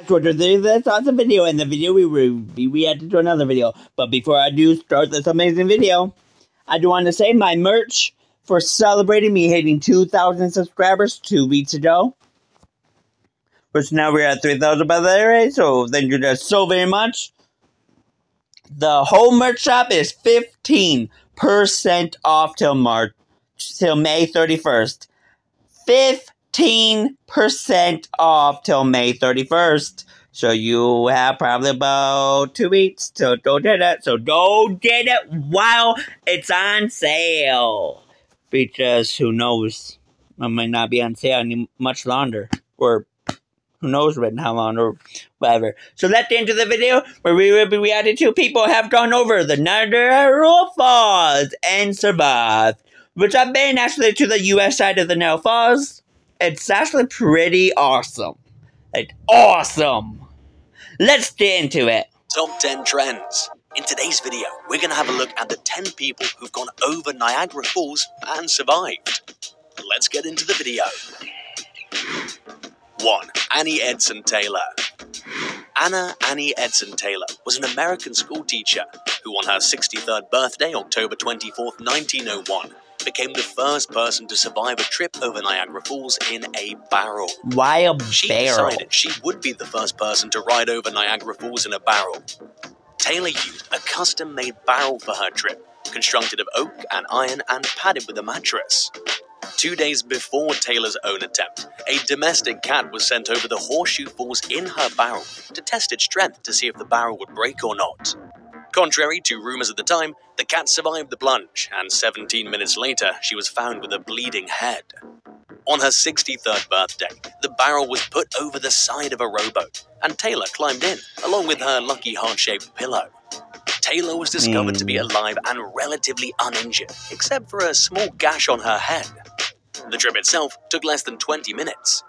So to do this awesome video, in the video we reacted to another video. But before I do start this amazing video, I do want to say my merch for celebrating me hitting 2,000 subscribers 2 weeks ago. Which now we're at 3,000 by the way, so thank you guys so very much. The whole merch shop is 15% off till May 31st. 15% off till May 31st. So you have probably about 2 weeks to go get it. So go get it while it's on sale. Because who knows, it might not be on sale any much longer. Or who knows right now how long or whatever. So let's get into the video where we will be reacting to people who have gone over the Niagara Falls and survived. Which I've been actually to the US side of the Niagara Falls. It's actually pretty awesome. Like, awesome. Let's get into it. Top 10 trends. In today's video, we're going to have a look at the 10 people who've gone over Niagara Falls and survived. Let's get into the video. 1. Annie Edson Taylor. Annie Edson Taylor was an American schoolteacher who on her 63rd birthday, October 24th, 1901, became the first person to survive a trip over Niagara Falls in a barrel. Why a barrel? She decided she would be the first person to ride over Niagara Falls in a barrel. Taylor used a custom-made barrel for her trip, constructed of oak and iron and padded with a mattress. 2 days before Taylor's own attempt, a domestic cat was sent over the Horseshoe Falls in her barrel to test its strength to see if the barrel would break or not. Contrary to rumors at the time, the cat survived the plunge, and 17 minutes later, she was found with a bleeding head. On her 63rd birthday, the barrel was put over the side of a rowboat, and Taylor climbed in, along with her lucky heart-shaped pillow. Taylor was discovered to be alive and relatively uninjured, except for a small gash on her head. The trip itself took less than 20 minutes.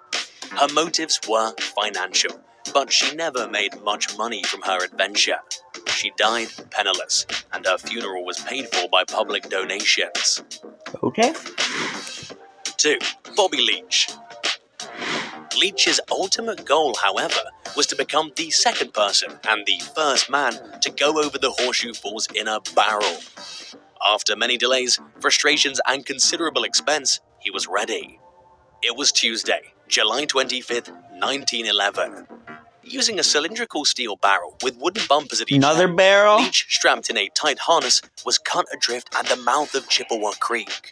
Her motives were financial, but she never made much money from her adventure. She died penniless, and her funeral was paid for by public donations. Okay. 2. Bobby Leech. Leech's ultimate goal, however, was to become the second person and the first man to go over the Horseshoe Falls in a barrel. After many delays, frustrations, and considerable expense, he was ready. It was Tuesday, July 25th, 1911. Using a cylindrical steel barrel with wooden bumpers at each end, barrel? Leech, strapped in a tight harness, was cut adrift at the mouth of Chippewa Creek.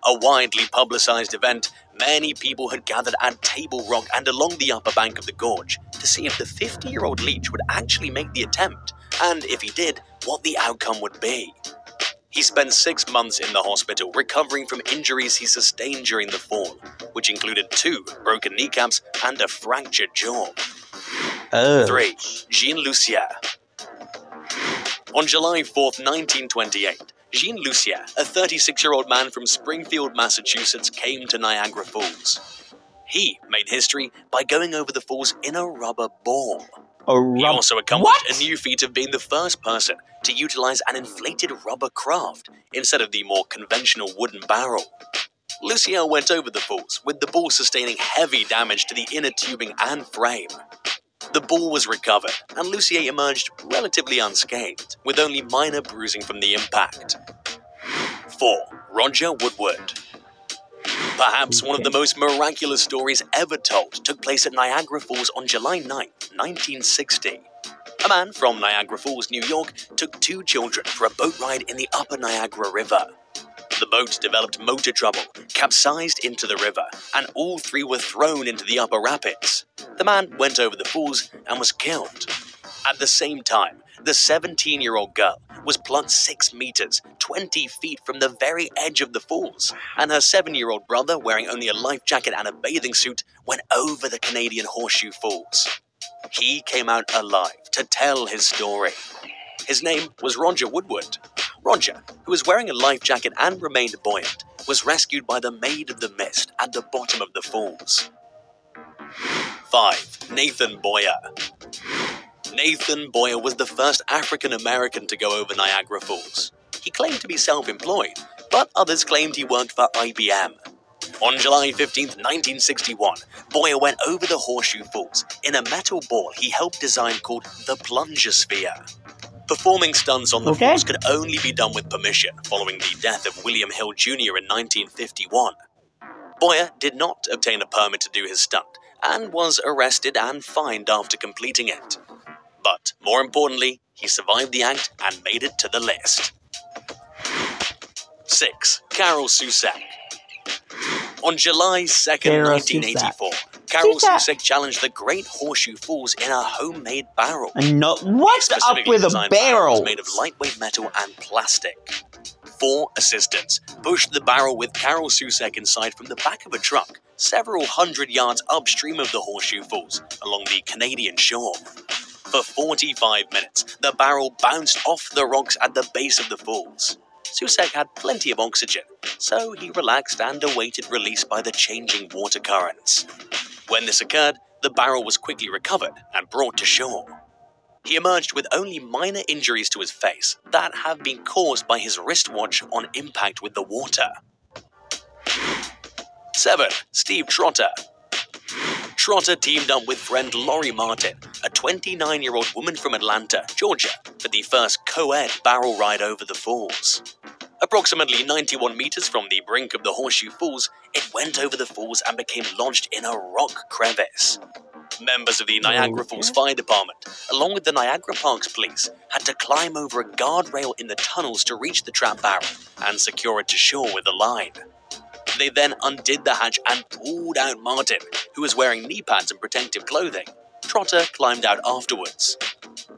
A widely publicized event, many people had gathered at Table Rock and along the upper bank of the gorge to see if the 50-year-old Leech would actually make the attempt, and if he did, what the outcome would be. He spent 6 months in the hospital recovering from injuries he sustained during the fall, which included 2 broken kneecaps and a fractured jaw. 3. JeanLucier. On July 4th, 1928, JeanLucier, a 36-year-old man from Springfield, Massachusetts, came to Niagara Falls. He made history by going over the falls in a rubber ball. He also accomplished a new feat of being the first person to utilize an inflated rubber craft instead of the more conventional wooden barrel. Lucier went over the falls, with the ball sustaining heavy damage to the inner tubing and frame. The ball was recovered, and Lucier emerged relatively unscathed, with only minor bruising from the impact. 4. Roger Woodward. Perhaps one of the most miraculous stories ever told took place at Niagara Falls on July 9, 1960. A man from Niagara Falls, New York, took 2 children for a boat ride in the upper Niagara River. The boat developed motor trouble, capsized into the river, and all 3 were thrown into the upper rapids. The man went over the falls and was killed. At the same time, the 17-year-old girl was plucked 6 meters, 20 feet from the very edge of the falls, and her 7-year-old brother, wearing only a life jacket and a bathing suit, went over the Canadian Horseshoe Falls. He came out alive to tell his story. His name was Roger Woodward. Roger, who was wearing a life jacket and remained buoyant, was rescued by the Maid of the Mist at the bottom of the falls. 5. Nathan Boer. Nathan Boer was the first African-American to go over Niagara Falls. He claimed to be self-employed, but others claimed he worked for IBM. On July 15th, 1961, Boer went over the Horseshoe Falls in a metal ball he helped design called the Plunger Sphere. Performing stunts on the falls could only be done with permission following the death of William Hill Jr. in 1951. Boer did not obtain a permit to do his stunt and was arrested and fined after completing it. But more importantly, he survived the act and made it to the list. 6. Carol Susek. On July 2nd, 1984, Carol Susek challenged the Great Horseshoe Falls in a homemade barrel. What's up with a barrel? Made of lightweight metal and plastic. 4 assistants pushed the barrel with Carol Susek inside from the back of a truck, several hundred yards upstream of the Horseshoe Falls, along the Canadian shore. For 45 minutes, the barrel bounced off the rocks at the base of the falls. Susek had plenty of oxygen, so he relaxed and awaited release by the changing water currents. When this occurred, the barrel was quickly recovered and brought to shore. He emerged with only minor injuries to his face that have been caused by his wristwatch on impact with the water. 7. Steve Trotter. Trotter teamed up with friend Lori Martin, a 29-year-old woman from Atlanta, Georgia, for the first co-ed barrel ride over the falls. Approximately 91 meters from the brink of the Horseshoe Falls, it went over the falls and became lodged in a rock crevice. Members of the Niagara Falls Fire Department, along with the Niagara Parks Police, had to climb over a guardrail in the tunnels to reach the trap barrel and secure it to shore with a line. They then undid the hatch and pulled out Martin, who was wearing knee pads and protective clothing. Trotter climbed out afterwards.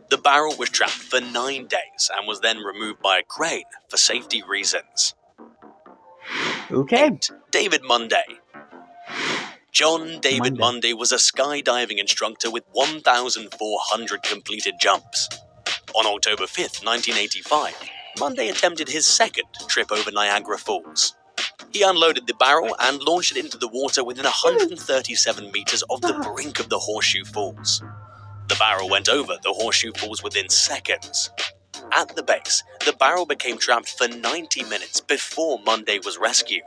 The barrel was trapped for 9 days and was then removed by a crane for safety reasons. 8. David Munday. John David Munday was a skydiving instructor with 1,400 completed jumps. On October 5th, 1985, Munday attempted his second trip over Niagara Falls. He unloaded the barrel and launched it into the water within 137 meters of the brink of the Horseshoe Falls. The barrel went over the Horseshoe Falls within seconds. At the base, the barrel became trapped for 90 minutes before Munday was rescued.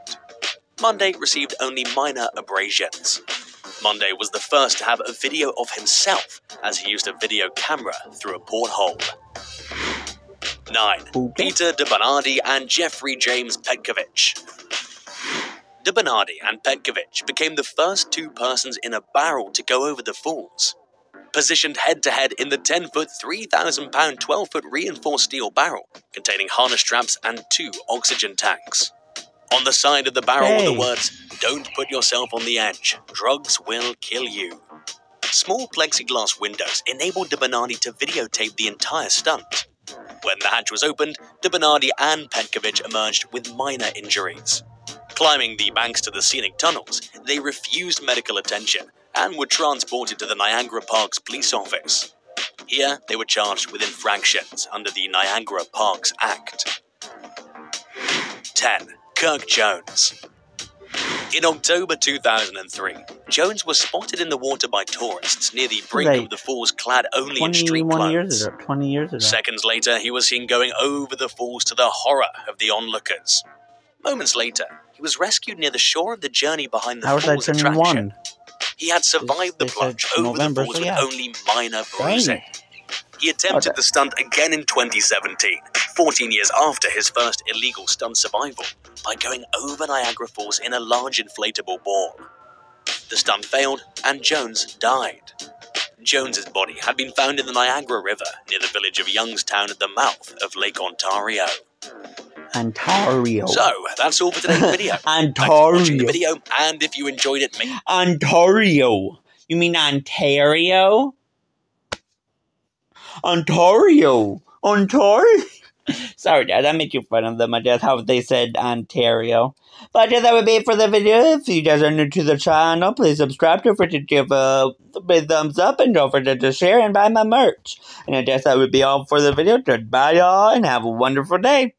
Munday received only minor abrasions. Munday was the first to have a video of himself as he used a video camera through a porthole. 9. Peter DeBernardi and Jeffrey James Petkovich. DeBernardi and Petkovich became the first 2 persons in a barrel to go over the falls. Positioned head-to-head in the 10-foot, 3,000-pound, 12-foot reinforced steel barrel, containing harness straps and 2 oxygen tanks. On the side of the barrel were the words, "Don't put yourself on the edge. Drugs will kill you." Small plexiglass windows enabled DeBernardi to videotape the entire stunt. When the hatch was opened, DeBernardi and Petkovich emerged with minor injuries. Climbing the banks to the scenic tunnels, they refused medical attention and were transported to the Niagara Parks Police Office. Here, they were charged with infractions under the Niagara Parks Act. 10. Kirk Jones. In October 2003, Jones was spotted in the water by tourists near the brink of the falls clad only in street clothes. 20 years ago. Seconds later, he was seen going over the falls to the horror of the onlookers. Moments later, he was rescued near the shore of the journey behind the falls attraction. He had survived the plunge over the falls with only minor bruising. He attempted the stunt again in 2017, 14 years after his first illegal stunt survival, by going over Niagara Falls in a large inflatable ball. The stunt failed, and Jones died. Jones's body had been found in the Niagara River near the village of Youngstown at the mouth of Lake Ontario. Ontario. So, that's all for today's video. Ontario. Thanks for watching the video, and if you enjoyed it, make... Ontario. You mean Ontario? Ontario. Ontario. Sorry, Dad, that made you fun of them. I just how they said Ontario. But yeah, that would be it for the video. If you guys are new to the channel, please subscribe. Don't forget to give a big thumbs up, and don't forget to share and buy my merch. And I guess that would be all for the video. Goodbye, y'all, and have a wonderful day.